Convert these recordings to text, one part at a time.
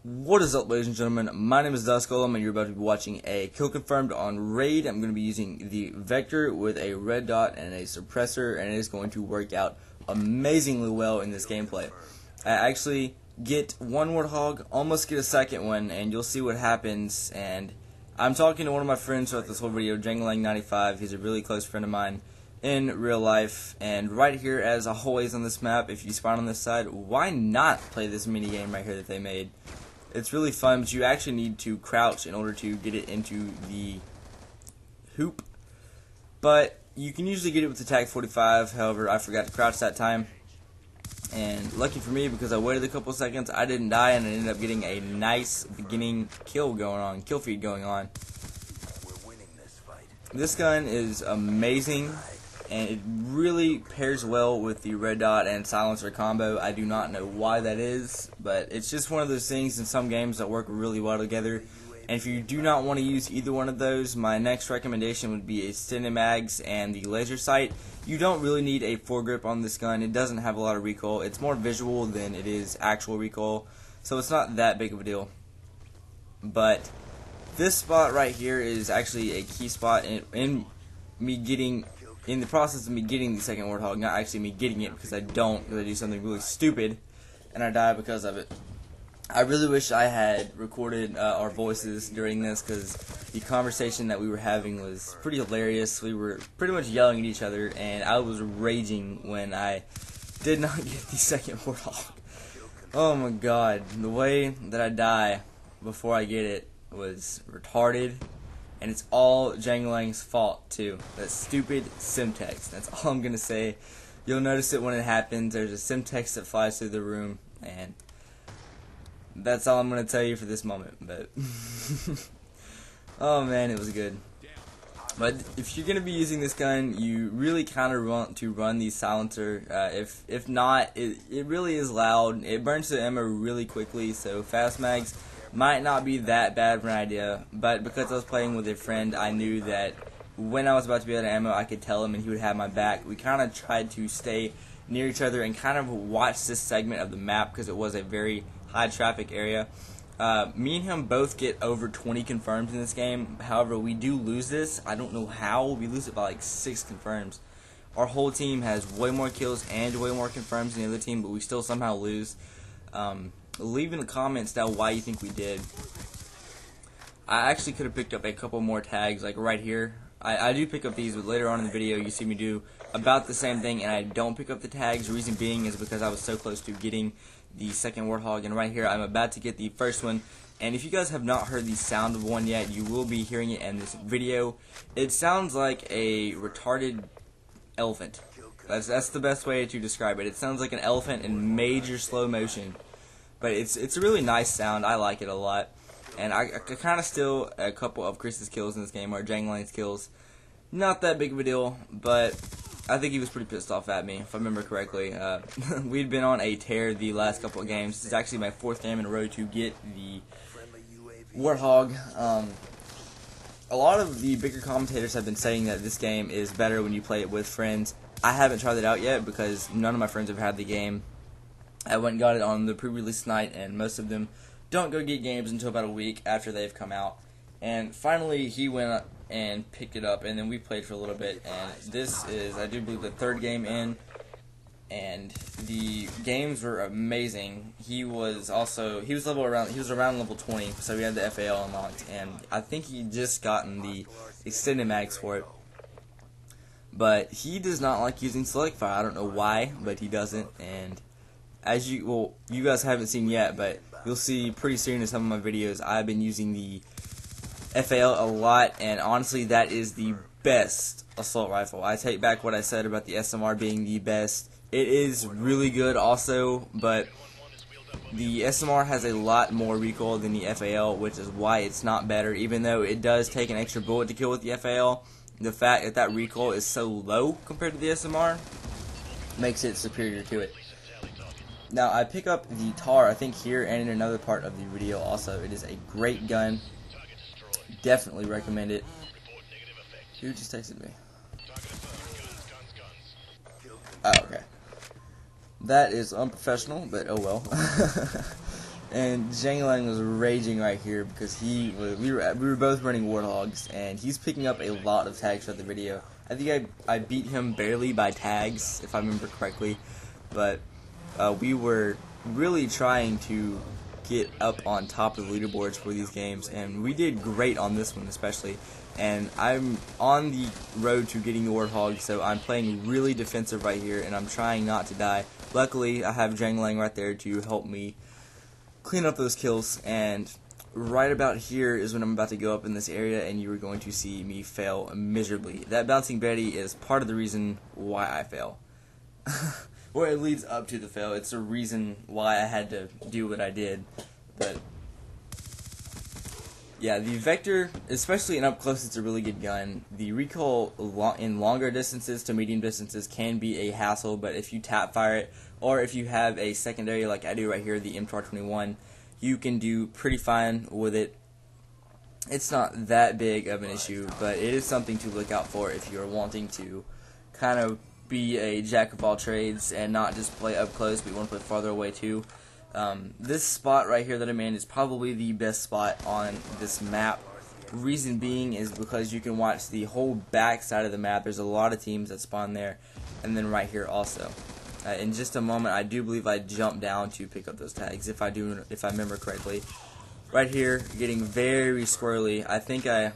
What is up, ladies and gentlemen? My name is Duskullum, and you're about to be watching a kill confirmed on Raid. I'm going to be using the Vector with a red dot and a suppressor, and it is going to work out amazingly well in this gameplay. I actually get one warthog, almost get a second one, and you'll see what happens. And I'm talking to one of my friends throughout this whole video, Jangling95. He's a really close friend of mine in real life, and right here, as always on this map, if you spawn on this side, why not play this mini game right here that they made? It's really fun, but you actually need to crouch in order to get it into the hoop. But you can usually get it with the TAC 45, however, I forgot to crouch that time. And lucky for me, because I waited a couple seconds, I didn't die, and I ended up getting a nice beginning kill feed going on. This gun is amazing, and it really pairs well with the red dot and silencer combo. I do not know why that is, but it's just one of those things in some games that work really well together. And if you do not want to use either one of those, my next recommendation would be a Cinemags and the laser sight. You don't really need a foregrip on this gun. It doesn't have a lot of recoil. It's more visual than it is actual recoil, so it's not that big of a deal. But this spot right here is actually a key spot in the process of me getting the second warthog, not actually me getting it, because I do something really stupid and I die because of it. I really wish I had recorded our voices during this, because the conversation that we were having was pretty hilarious. We were pretty much yelling at each other, and I was raging when I did not get the second warthog. Oh my god, the way that I die before I get it was retarded. And it's all Janglang's fault, too. That stupid Simtex. That's all I'm going to say. You'll notice it when it happens. There's a Simtex that flies through the room. And that's all I'm going to tell you for this moment. But oh, man, it was good. But if you're going to be using this gun, you really kind of want to run the silencer. If not, it really is loud. It burns the ammo really quickly. So fast mags might not be that bad of an idea, but because I was playing with a friend, I knew that when I was about to be out of ammo, I could tell him and he would have my back. We kind of tried to stay near each other and kind of watch this segment of the map, because it was a very high traffic area. Me and him both get over 20 confirms in this game. However, we do lose this. I don't know how. We lose it by like 6 confirms. Our whole team has way more kills and way more confirms than the other team, but we still somehow lose. Leave in the comments down why you think we did. I actually could have picked up a couple more tags, like right here. I do pick up these, but later on in the video you see me do about the same thing, and I don't pick up the tags. Reason being is because I was so close to getting the second warthog, and right here I'm about to get the first one. And if you guys have not heard the sound of one yet, you will be hearing it in this video. It sounds like a retarded elephant. That's the best way to describe it. It sounds like an elephant in major slow motion. But it's a really nice sound. I like it a lot. And I kind of steal a couple of Chris's kills in this game, or Jangling's kills. Not that big of a deal, but I think he was pretty pissed off at me, if I remember correctly. We'd been on a tear the last couple of games. This is actually my 4th game in a row to get the warthog. A lot of the bigger commentators have been saying that this game is better when you play it with friends. I haven't tried it out yet, because none of my friends have had the game. I went and got it on the pre-release night, and most of them don't go get games until about a week after they've come out. And finally, he went and picked it up, and then we played for a little bit. And this is, I do believe, the 3rd game in, and the games were amazing. He was around level 20, so he had the FAL unlocked, and I think he just gotten the extended mags for it. But he does not like using select fire. I don't know why, but he doesn't. And as you guys haven't seen yet, but you'll see pretty soon in some of my videos, I've been using the FAL a lot, and honestly, that is the best assault rifle. I take back what I said about the SMR being the best. It is really good also, but the SMR has a lot more recoil than the FAL, which is why it's not better, even though it does take an extra bullet to kill with the FAL. The fact that recoil is so low compared to the SMR makes it superior to it. Now, I pick up the TAR, I think, here and in another part of the video also. It is a great gun. Definitely recommend it. Who just texted me? Oh, okay. That is unprofessional, but oh well. And Jangling was raging right here because we were both running warthogs, and he's picking up a lot of tags throughout the video. I think I beat him barely by tags, if I remember correctly, but we were really trying to get up on top of the leaderboards for these games, and we did great on this one especially. And I'm on the road to getting the warthog, so I'm playing really defensive right here, and I'm trying not to die. Luckily, I have Jangling right there to help me clean up those kills, and right about here is when I'm about to go up in this area, and you are going to see me fail miserably. That bouncing Betty is part of the reason why I fail. Or it leads up to the fail. It's a reason why I had to do what I did. But yeah, the Vector, especially in up close, it's a really good gun. The recoil in longer distances to medium distances can be a hassle, but if you tap fire it, or if you have a secondary like I do right here, the MTR-21, you can do pretty fine with it. It's not that big of an issue, but it is something to look out for if you're wanting to kind of be a jack of all trades and not just play up close, but you want to play farther away too. This spot right here that I'm in is probably the best spot on this map. Reason being is because you can watch the whole back side of the map. There's a lot of teams that spawn there, and then right here also. In just a moment, I do believe I jumped down to pick up those tags, if I remember correctly. Right here, getting very squirrely. I think I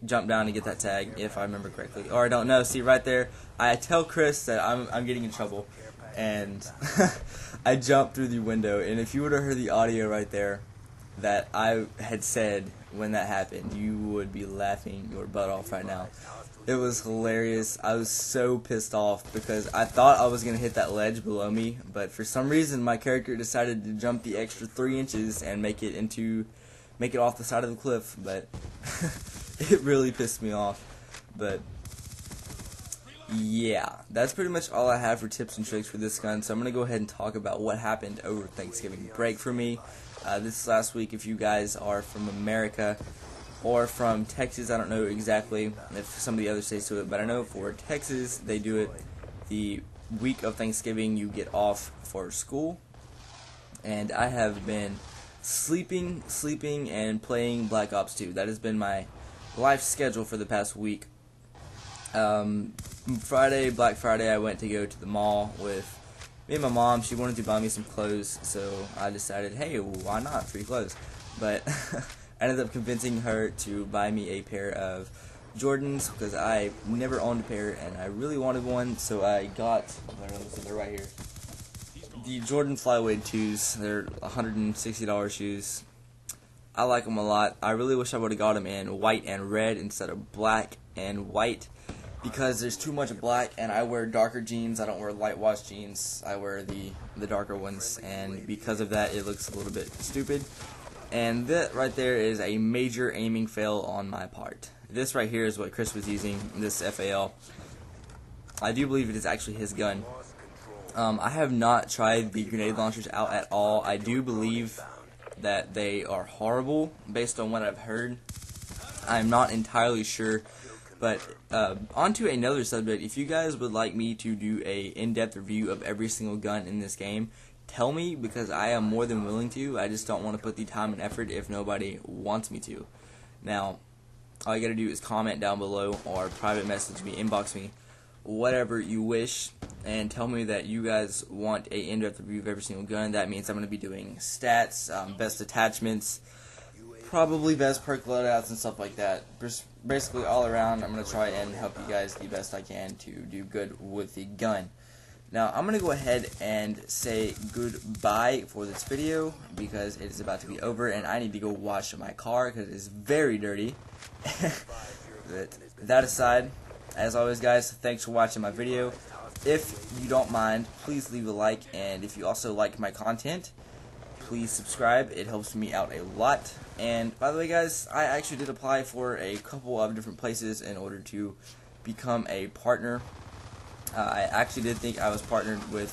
jump down to get that tag, if I remember correctly, or I don't know. See right there, I tell Chris that I'm getting in trouble, and I jumped through the window. And if you would have heard the audio right there that I had said when that happened, you would be laughing your butt off right now. It was hilarious. I was so pissed off because I thought I was gonna hit that ledge below me, but for some reason my character decided to jump the extra 3 inches and make it off the side of the cliff. But it really pissed me off. But yeah, that's pretty much all I have for tips and tricks for this gun. So I'm going to go ahead and talk about what happened over Thanksgiving break for me. This last week, if you guys are from America or from Texas, I don't know exactly if some of the other states do it, but I know for Texas, they do it the week of Thanksgiving. You get off for school, and I have been sleeping, and playing Black Ops 2. That has been my life schedule for the past week. Black Friday, I went to go to the mall with me and my mom. She wanted to buy me some clothes, so I decided, hey, why not? Free clothes. But I ended up convincing her to buy me a pair of Jordans because I never owned a pair and I really wanted one, so I got, they're right here, the Jordan Flyweight 2s. They're $160 shoes. I like them a lot. I really wish I would have got them in white and red instead of black and white, because there's too much black, and I wear darker jeans. I don't wear light wash jeans. I wear the darker ones, and because of that, it looks a little bit stupid. And that right there is a major aiming fail on my part. This right here is what Chris was using, this FAL. I do believe it is actually his gun. I have not tried the grenade launchers out at all. I do believe that they are horrible based on what I've heard. I'm not entirely sure. But onto another subject, if you guys would like me to do a in-depth review of every single gun in this game, tell me, because I am more than willing to. I just don't want to put the time and effort if nobody wants me to. Now, all you gotta do is comment down below or private message me, inbox me, whatever you wish, and tell me that you guys want a in-depth review of every single gun. That means I'm going to be doing stats, best attachments, probably best perk loadouts and stuff like that. Basically all around, I'm going to try and help you guys the best I can to do good with the gun. Now, I'm going to go ahead and say goodbye for this video because it is about to be over and I need to go wash my car because it is very dirty. But that aside, as always guys, thanks for watching my video. If you don't mind, please leave a like, and if you also like my content, please subscribe. It helps me out a lot. And by the way guys, I actually did apply for a couple of different places in order to become a partner. I actually did think I was partnered with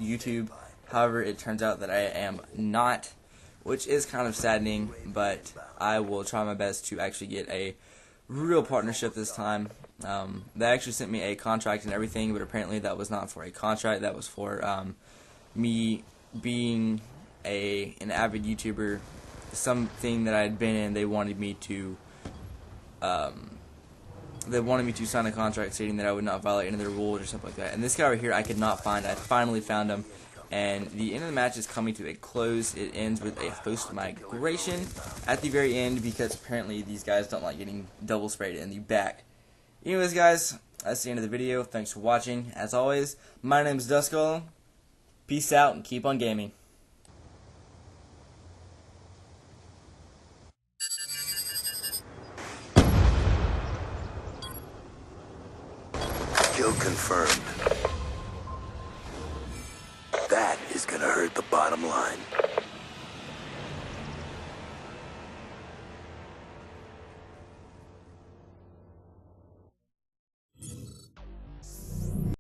YouTube. However, it turns out that I am not, which is kind of saddening, but I will try my best to actually get a real partnership this time. They actually sent me a contract and everything, but apparently that was not for a contract. That was for me being an avid YouTuber, something that I had been in, they wanted me to sign a contract stating that I would not violate any of their rules or something like that. And this guy right here I could not find. I finally found him. And the end of the match is coming to a close. It ends with a host migration at the very end because apparently these guys don't like getting double sprayed in the back. Anyways, guys, that's the end of the video. Thanks for watching. As always, my name is Duskull. Peace out and keep on gaming. Kill confirmed. That is gonna hurt the bottom line.